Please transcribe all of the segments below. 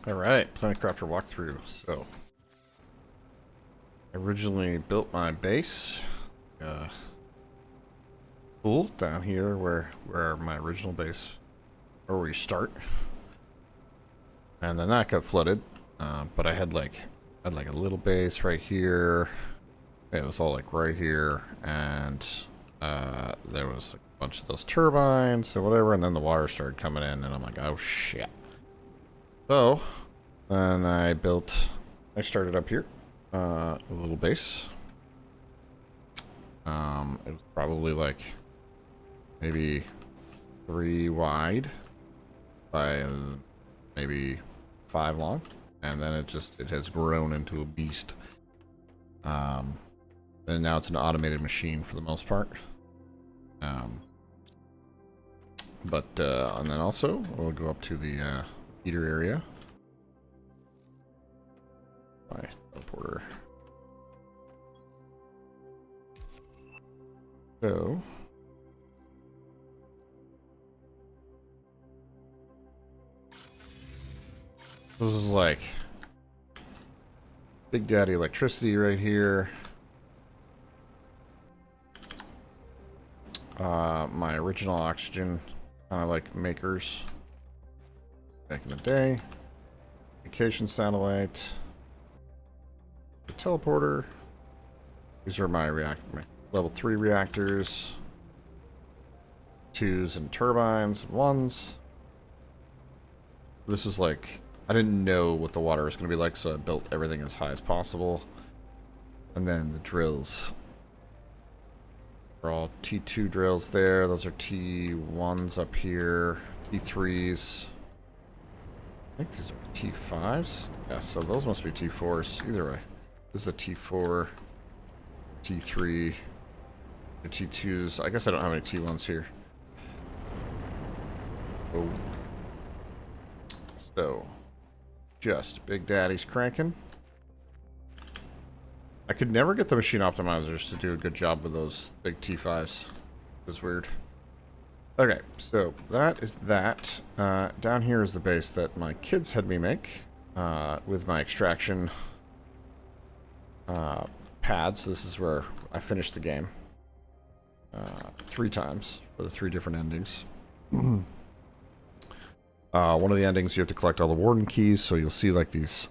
Alright, Planet Crafter walkthrough. So, I originally built my base. Pool down here where my original base, or where you start. And then that got flooded. But I had like a little base right here. It was all like right here. And there was a bunch of those turbines or whatever. And then the water started coming in. And I'm like, oh shit. So, then I started up here, a little base. It was probably like maybe 3 wide by maybe 5 long, and then it has grown into a beast. And now it's an automated machine for the most part. And then also we'll go up to the heater area. My teleporter. So this is like Big Daddy electricity right here. My original oxygen kind of like makers back in the day. Vacation satellite. The teleporter. These are my level 3 reactors. 2s and turbines and 1s. This is like, I didn't know what the water was going to be like, so I built everything as high as possible. And then the drills are all T2 drills there. Those are T1s up here. T3s. I think these are T5s. Yeah, so those must be T4s. Either way. This is a T4, T3, the T2s. I guess I don't have any T1s here. Oh. So, just Big Daddy's cranking. I could never get the machine optimizers to do a good job with those big T5s. It was weird. Okay, so that is that. Down here is the base that my kids had me make with my extraction pads. This is where I finished the game 3 times for the 3 different endings. One of the endings you have to collect all the warden keys, so you'll see like these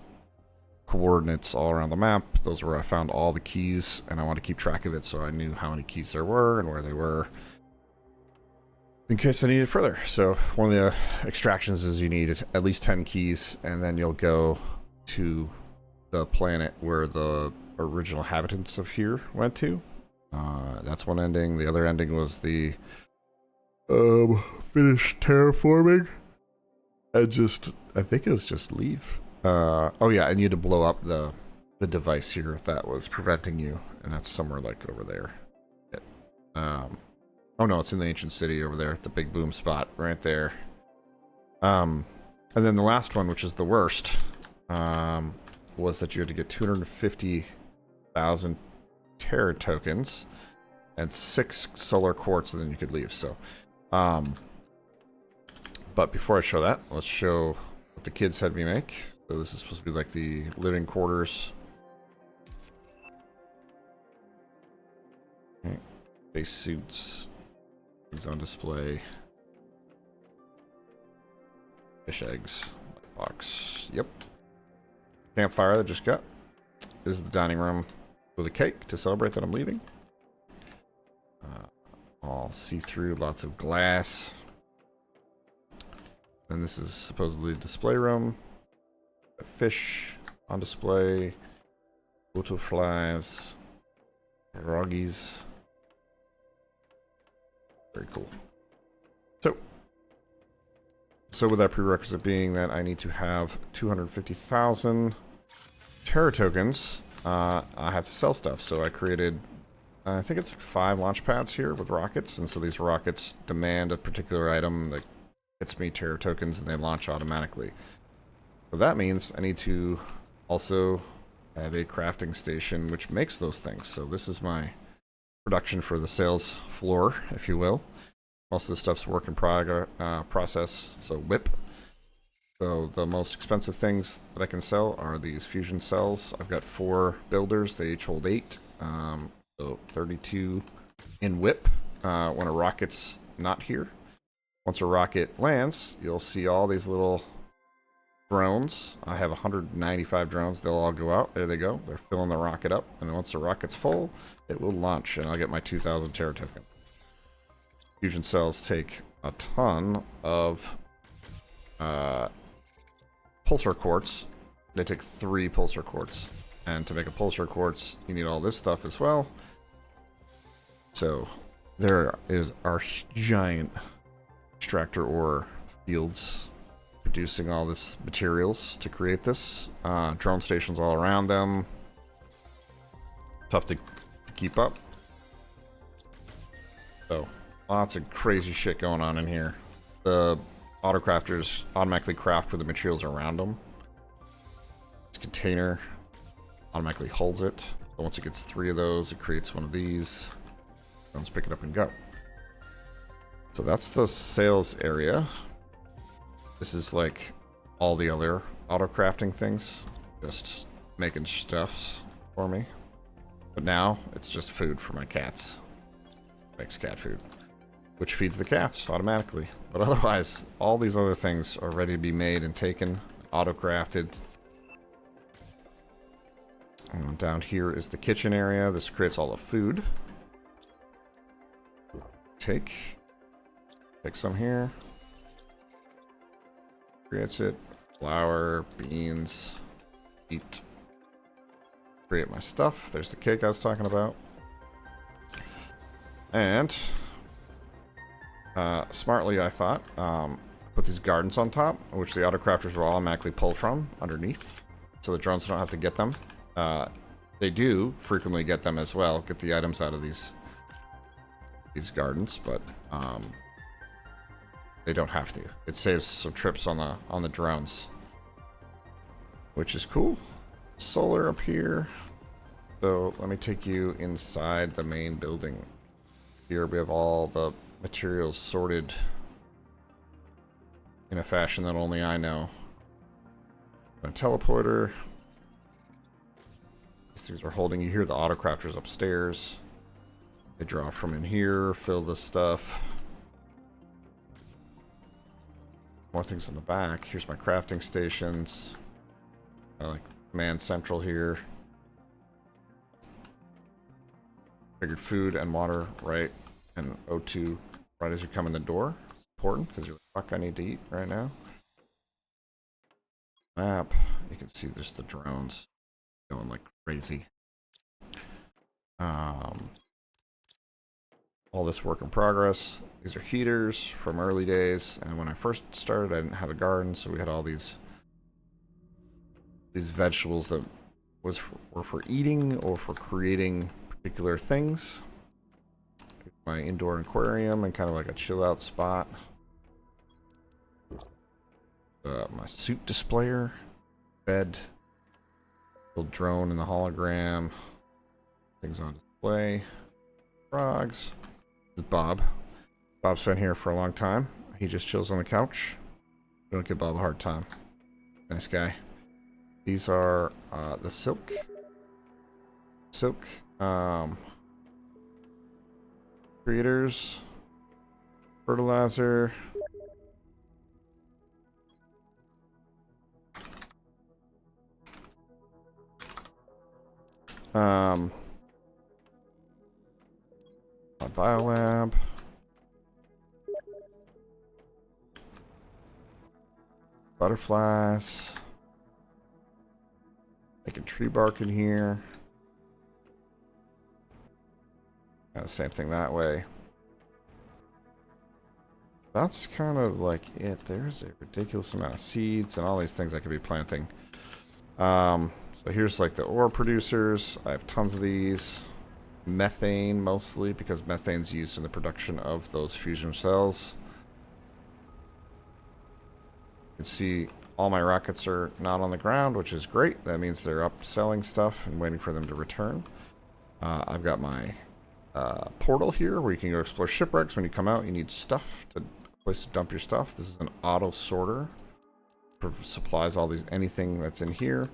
coordinates all around the map. Those are where I found all the keys, and I want to keep track of it so I knew how many keys there were and where they were in case I needed further. So one of the extractions is you need at least 10 keys, and then you'll go to the planet where the original inhabitants of here went to. That's one ending. The other ending was the finished terraforming. I think it was just leave. Oh yeah, and you had to blow up the device here that was preventing you, and that's somewhere like over there. Oh no, it's in the ancient city over there, the big boom spot right there. And then the last one, which is the worst, was that you had to get 250,000 Terra tokens and 6 solar quartz, and then you could leave. So, but before I show that, let's show what the kids had me make. So this is supposed to be like the living quarters. Okay. Base suits. Things on display. Fish eggs. Light box. Yep. Campfire that just got. This is the dining room with a cake to celebrate that I'm leaving. All see-through, lots of glass. And this is supposedly the display room. A fish on display. Butterflies. Froggies. Very cool. So with that prerequisite being that I need to have 250,000 Terra tokens, I have to sell stuff. So I created, I think it's like 5 launch pads here with rockets, and so these rockets demand a particular item that gets me Terra tokens, and they launch automatically. So that means I need to also have a crafting station which makes those things. So this is my production for the sales floor, if you will. Most of the stuff's work in process, so whip. So the most expensive things that I can sell are these fusion cells. I've got 4 builders. They each hold 8. So 32 in whip when a rocket's not here. Once a rocket lands, you'll see all these little drones. I have 195 drones. They'll all go out. There they go. They're filling the rocket up. And once the rocket's full, it will launch. And I'll get my 2,000 Terra token. Fusion cells take a ton of pulsar quartz. They take 3 pulsar quartz. And to make a pulsar quartz, you need all this stuff as well. So there is our giant extractor ore fields producing all this materials to create this. Drone stations all around them. Tough to keep up. So lots of crazy shit going on in here. The autocrafters automatically craft for the materials around them. This container automatically holds it. So once it gets 3 of those, it creates one of these. Let's pick it up and go. So that's the sales area. This is like all the other auto crafting things, just making stuffs for me. But now it's just food for my cats. Makes cat food, which feeds the cats automatically. But otherwise, all these other things are ready to be made and taken, auto crafted. And down here is the kitchen area. This creates all the food. Take some here. Creates it. Flour, beans, eat. Create my stuff. There's the cake I was talking about. And smartly, I thought, put these gardens on top, which the autocrafters will automatically pull from underneath, so the drones don't have to get them. They do frequently get them as well, get the items out of these gardens, but they don't have to. It saves some trips on the drones, which is cool. Solar up here. So let me take you inside the main building. Here we have all the materials sorted in a fashion that only I know. A teleporter. These things are holding. You hear the autocrafters upstairs. They draw from in here, fill this stuff. More things in the back. Here's my crafting stations. I like command central here. Figured food and water right, and O2 right as you come in the door. It's important because you're like, fuck, I need to eat right now. Map. You can see there's the drones going like crazy. All this work in progress. These are heaters from early days, and when I first started, I didn't have a garden, so we had all these vegetables that were for eating or for creating particular things. My indoor aquarium and kind of like a chill out spot. My suit displayer, bed, little drone in the hologram, things on display, frogs. This is Bob. Bob's been here for a long time. He just chills on the couch. Don't give Bob a hard time. Nice guy. These are the silk. Creators. Fertilizer. My biolab. Butterflies. Making tree bark in here. The same thing that way. That's kind of like it. There's a ridiculous amount of seeds and all these things I could be planting. So here's like the ore producers. I have tons of these. Methane mostly, because methane's used in the production of those fusion cells. You can see all my rockets are not on the ground, which is great. That means they're up selling stuff and waiting for them to return. I've got my portal here where you can go explore shipwrecks. When you come out, you need stuff to place to dump your stuff. This is an auto sorter supplies all these, anything that's in here.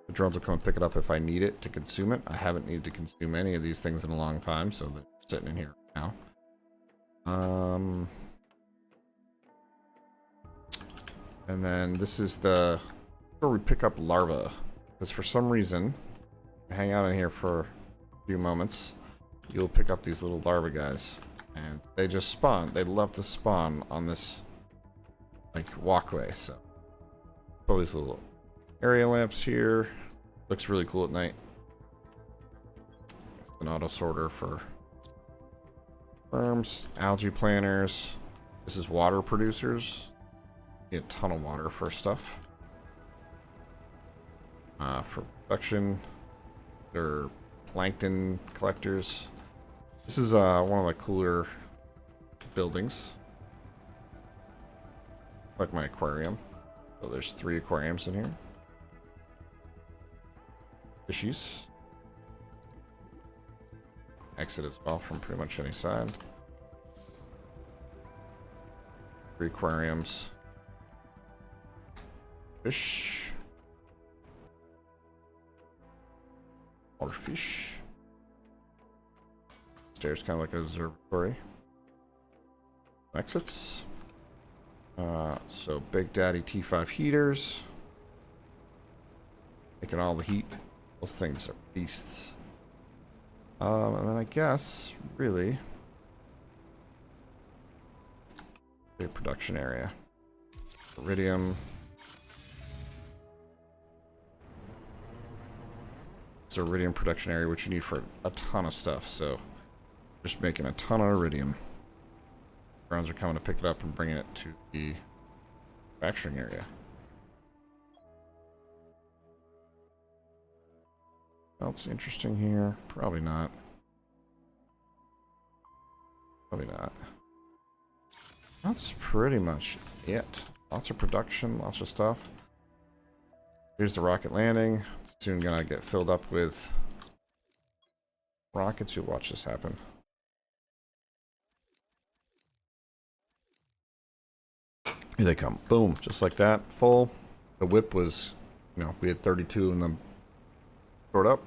The drones will come and pick it up if I need it to consume it. I haven't needed to consume any of these things in a long time, so they're sitting in here now. And then this is the where we pick up larvae, because for some reason, hang out in here for a few moments, you'll pick up these little larvae guys, and they just spawn. They love to spawn on this like walkway. So all these little area lamps here. Looks really cool at night. It's an auto sorter for worms, algae planters. This is water producers. Need a ton of water for stuff. For production, they're plankton collectors. This is one of the cooler buildings, like my aquarium. So there's 3 aquariums in here. Fishies. Exit as well from pretty much any side. 3 aquariums. Fish. Water fish. Stairs kind of like an observatory. Exits. So Big Daddy T5 heaters. Making all the heat. Those things are beasts. And then I guess, really, a production area. Iridium. It's a iridium production area, which you need for a ton of stuff. So, just making a ton of iridium. Drones are coming to pick it up and bringing it to the manufacturing area. Else interesting here? Probably not. Probably not. That's pretty much it. Lots of production, lots of stuff. Here's the rocket landing. It's soon gonna get filled up with rockets. You'll watch this happen. Here they come. Boom. Just like that. Full. The whip was, you know, we had 32 of them stored up.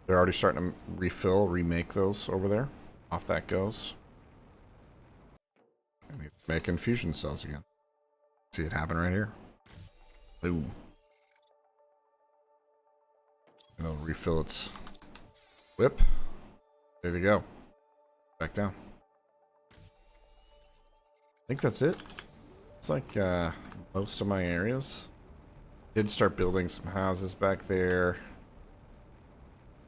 They're already starting to refill, remake those over there. Off that goes. And he's making fusion cells again. See it happen right here. Boom. And it'll refill its whip. There we go. Back down. I think that's it. It's like most of my areas. Did start building some houses back there.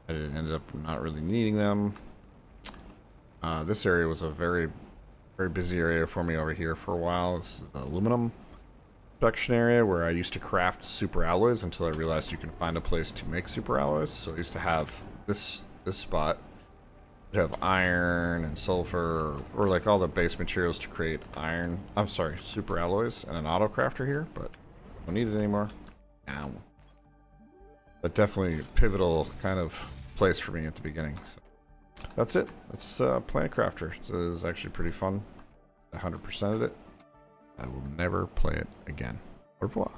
I ended up not really needing them. This area was a very, very busy area for me over here for a while. This is the aluminum production area where I used to craft super alloys until I realized you can find a place to make super alloys. So I used to have this spot. You'd have iron and sulfur, or like all the base materials to create iron. I'm sorry, super alloys, and an auto crafter here, but don't need it anymore. Ow. But definitely a pivotal kind of place for me at the beginning. So that's it. That's Planet Crafter. It is actually pretty fun. 100%ed it. I will never play it again. Au revoir.